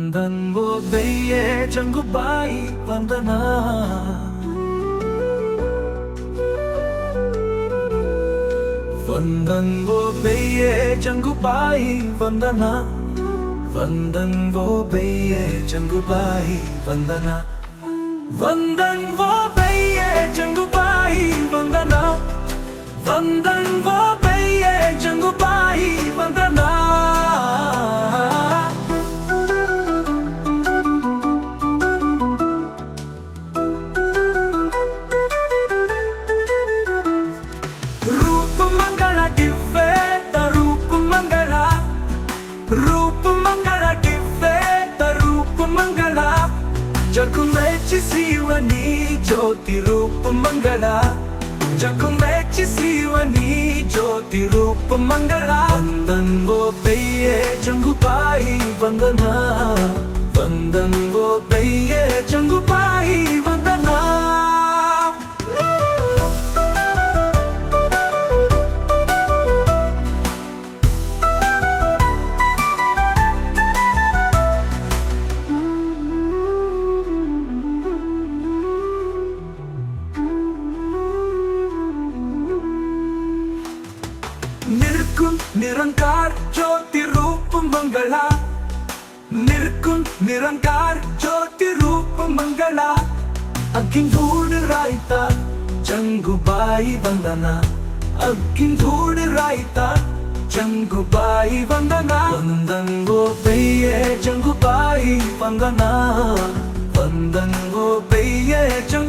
ವಂದನ್ ವೋ ಬೈಯೆ ಜಂಗುಬಾಯಿ ವಂದನಾ. ವಂದನ್ ವೋ ಬೈಯೆ ಜಂಗುಬಾಯಿ ವಂದನಾ. ವಂದನ್ ವೋ ಬೈಯೆ ಜಂಗುಬಾಯಿ ವಂದನಾ. ವಂದನ್ ವೋ ಬೈಯೆ ಜಂಗುಬಾಯಿ ವಂದನಾ. ವಂದನ್ ವೋ ಬೈಯೆ ಜಂಗುಬಾಯಿ ವಂದನಾ. जग में चिसीवनी ज्योति रूप मंगला. जग में चिसीवनी ज्योति रूप मंगला. वंदन वो बैये जंगुबाई वंदना. वंदन वो बैये जंगुबाई वंदना. निर्गुण निरंकार ज्योति रूप मंगला. निर्गुण निरंकार ज्योति रूप मंगला. अग्गिंधूड़ रायता जंगुबाई वंदना. अग्गिंधूड़ रायता जंगुबाई वंदना. वंदन वो बैये जंगुबाई वंदना. वंदन वो बैये जंगुबाई